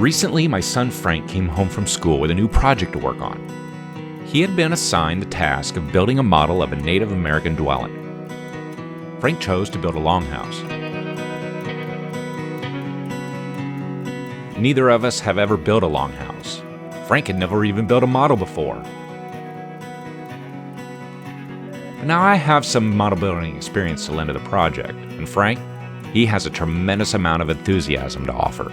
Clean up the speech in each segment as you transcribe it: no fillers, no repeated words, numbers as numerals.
Recently, my son Frank came home from school with a new project to work on. He had been assigned the task of building a model of a Native American dwelling. Frank chose to build a longhouse. Neither of us have ever built a longhouse. Frank had never even built a model before. Now I have some model building experience to lend to the project, and Frank, he has a tremendous amount of enthusiasm to offer.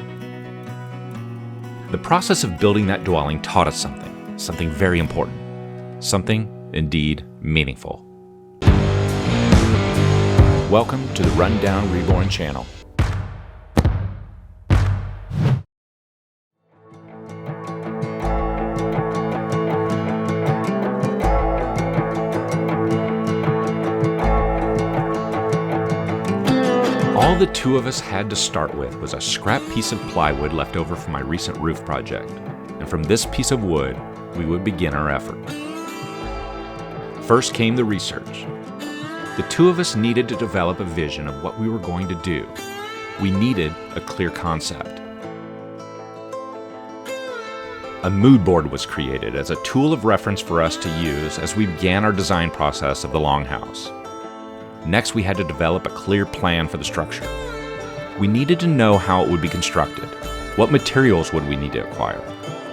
The process of building that dwelling taught us something very important, something indeed meaningful. Welcome to the Rundown Reborn channel. All the two of us had to start with was a scrap piece of plywood left over from my recent roof project, and from this piece of wood, we would begin our effort. First came the research. The two of us needed to develop a vision of what we were going to do. We needed a clear concept. A mood board was created as a tool of reference for us to use as we began our design process of the longhouse. Next, we had to develop a clear plan for the structure. We needed to know how it would be constructed. What materials would we need to acquire?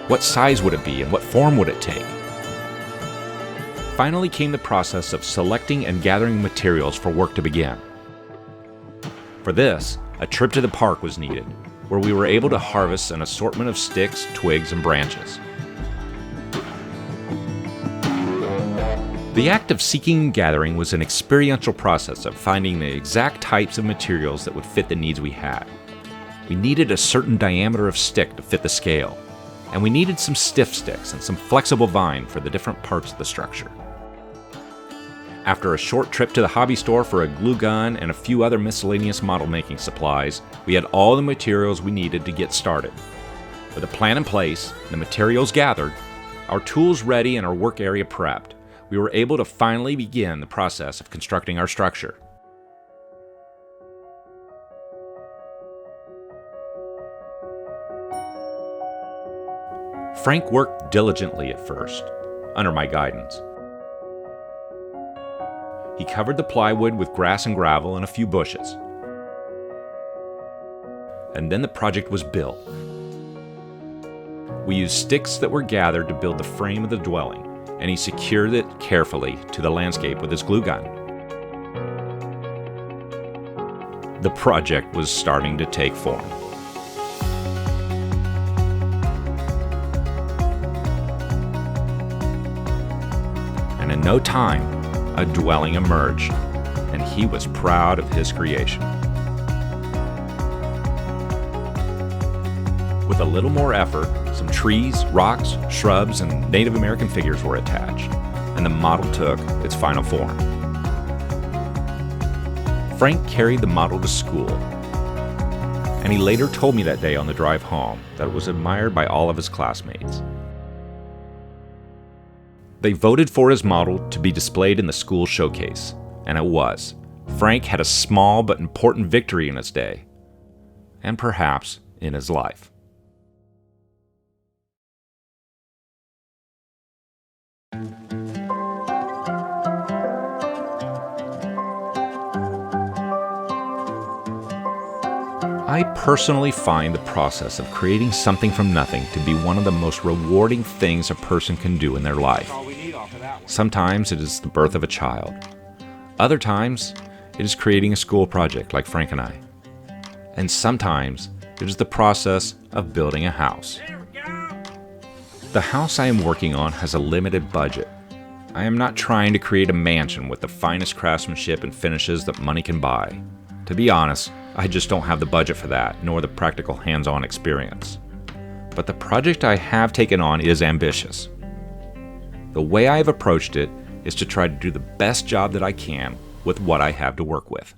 What size would it be and what form would it take? Finally came the process of selecting and gathering materials for work to begin. For this, a trip to the park was needed, where we were able to harvest an assortment of sticks, twigs, and branches. The act of seeking and gathering was an experiential process of finding the exact types of materials that would fit the needs we had. We needed a certain diameter of stick to fit the scale, and we needed some stiff sticks and some flexible vine for the different parts of the structure. After a short trip to the hobby store for a glue gun and a few other miscellaneous model making supplies, we had all the materials we needed to get started. With a plan in place, the materials gathered, our tools ready, and our work area prepped, we were able to finally begin the process of constructing our structure. Frank worked diligently at first, under my guidance. He covered the plywood with grass and gravel and a few bushes. And then the project was built. We used sticks that were gathered to build the frame of the dwelling, and he secured it carefully to the landscape with his glue gun. The project was starting to take form. And in no time, a dwelling emerged, and he was proud of his creation. With a little more effort, some trees, rocks, shrubs, and Native American figures were attached, and the model took its final form. Frank carried the model to school, and he later told me that day on the drive home that it was admired by all of his classmates. They voted for his model to be displayed in the school showcase, and it was. Frank had a small but important victory in his day, and perhaps in his life. I personally find the process of creating something from nothing to be one of the most rewarding things a person can do in their life. Sometimes it is the birth of a child. Other times, it is creating a school project like Frank and I. And sometimes, it is the process of building a house. The house I am working on has a limited budget. I am not trying to create a mansion with the finest craftsmanship and finishes that money can buy. To be honest, I just don't have the budget for that, nor the practical hands-on experience. But the project I have taken on is ambitious. The way I have approached it is to try to do the best job that I can with what I have to work with.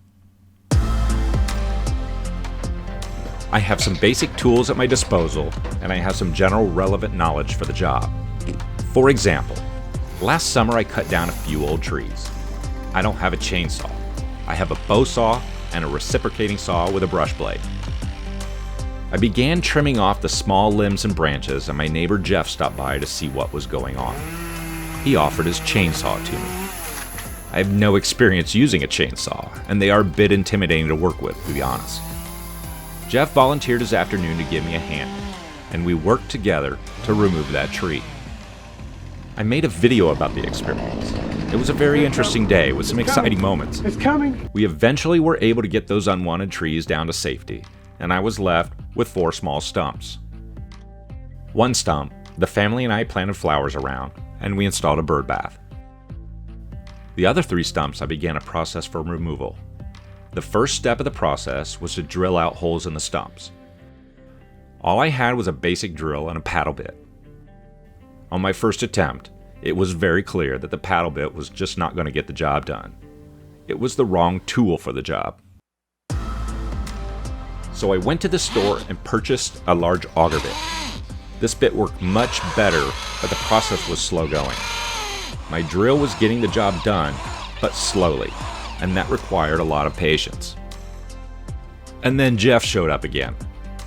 I have some basic tools at my disposal, and I have some general relevant knowledge for the job. For example, last summer I cut down a few old trees. I don't have a chainsaw. I have a bow saw and a reciprocating saw with a brush blade. I began trimming off the small limbs and branches, and my neighbor Jeff stopped by to see what was going on. He offered his chainsaw to me. I have no experience using a chainsaw, and they are a bit intimidating to work with, to be honest. Jeff volunteered his afternoon to give me a hand, and we worked together to remove that tree. I made a video about the experience. It was a very interesting day with some exciting moments. It's coming! We eventually were able to get those unwanted trees down to safety, and I was left with 4 small stumps. One stump, the family and I planted flowers around, and we installed a bird bath. The other 3 stumps I began a process for removal. The first step of the process was to drill out holes in the stumps. All I had was a basic drill and a paddle bit. On my first attempt, it was very clear that the paddle bit was just not going to get the job done. It was the wrong tool for the job. So I went to the store and purchased a large auger bit. This bit worked much better, but the process was slow going. My drill was getting the job done, but slowly, and that required a lot of patience. And then Jeff showed up again,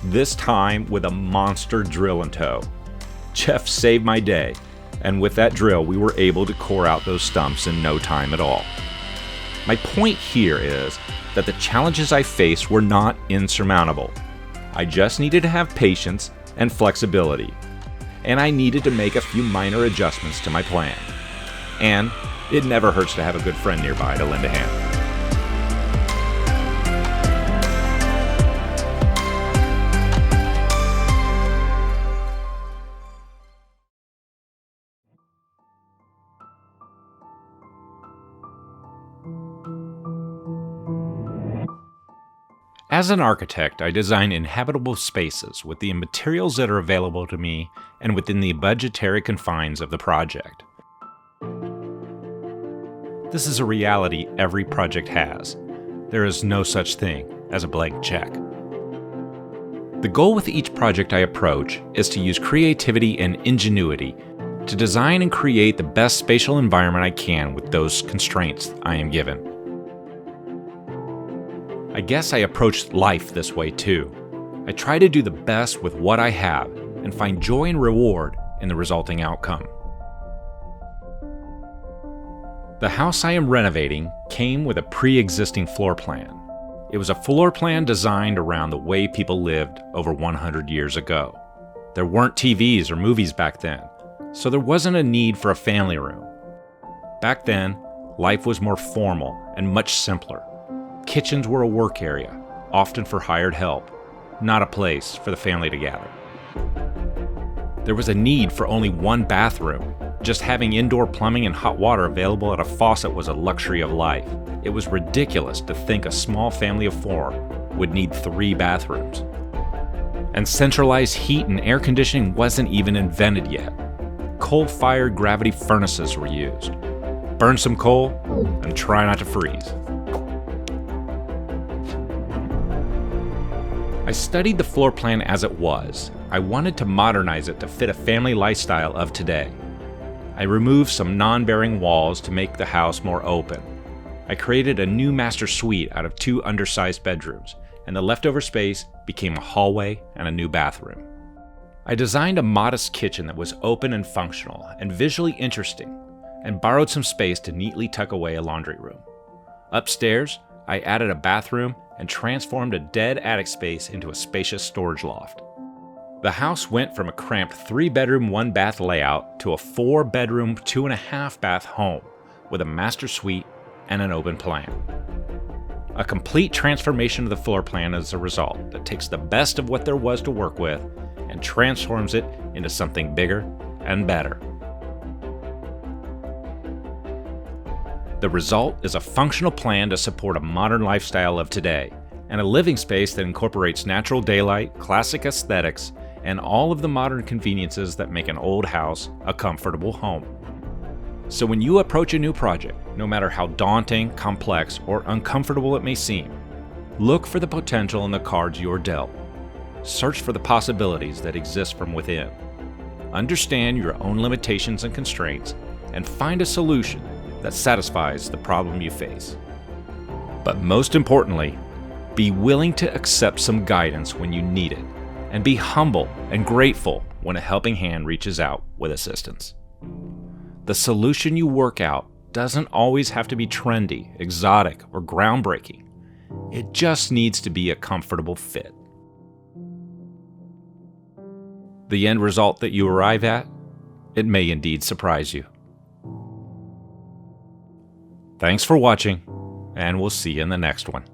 this time with a monster drill in tow. Jeff saved my day, and with that drill we were able to core out those stumps in no time at all. My point here is that the challenges I faced were not insurmountable. I just needed to have patience and flexibility, and I needed to make a few minor adjustments to my plan. And it never hurts to have a good friend nearby to lend a hand. As an architect, I design inhabitable spaces with the materials that are available to me and within the budgetary confines of the project. This is a reality every project has. There is no such thing as a blank check. The goal with each project I approach is to use creativity and ingenuity to design and create the best spatial environment I can with those constraints I am given. I guess I approach life this way too. I try to do the best with what I have and find joy and reward in the resulting outcome. The house I am renovating came with a pre-existing floor plan. It was a floor plan designed around the way people lived over 100 years ago. There weren't TVs or movies back then, so there wasn't a need for a family room. Back then, life was more formal and much simpler. Kitchens were a work area, often for hired help, not a place for the family to gather. There was a need for only one bathroom. Just having indoor plumbing and hot water available at a faucet was a luxury of life. It was ridiculous to think a small family of 4 would need 3 bathrooms. And centralized heat and air conditioning wasn't even invented yet. Coal-fired gravity furnaces were used. Burn some coal and try not to freeze. I studied the floor plan as it was. I wanted to modernize it to fit a family lifestyle of today. I removed some non-bearing walls to make the house more open. I created a new master suite out of 2 undersized bedrooms, and the leftover space became a hallway and a new bathroom. I designed a modest kitchen that was open and functional and visually interesting, and borrowed some space to neatly tuck away a laundry room. Upstairs, I added a bathroom and transformed a dead attic space into a spacious storage loft. The house went from a cramped 3-bedroom, 1-bath layout to a 4-bedroom, 2.5-bath home with a master suite and an open plan. A complete transformation of the floor plan as a result that takes the best of what there was to work with and transforms it into something bigger and better. The result is a functional plan to support a modern lifestyle of today and a living space that incorporates natural daylight, classic aesthetics, and all of the modern conveniences that make an old house a comfortable home. So when you approach a new project, no matter how daunting, complex, or uncomfortable it may seem, look for the potential in the cards you are dealt. Search for the possibilities that exist from within. Understand your own limitations and constraints, and find a solution that satisfies the problem you face. But most importantly, be willing to accept some guidance when you need it, and be humble and grateful when a helping hand reaches out with assistance. The solution you work out doesn't always have to be trendy, exotic, or groundbreaking. It just needs to be a comfortable fit. The end result that you arrive at, it may indeed surprise you. Thanks for watching, and we'll see you in the next one.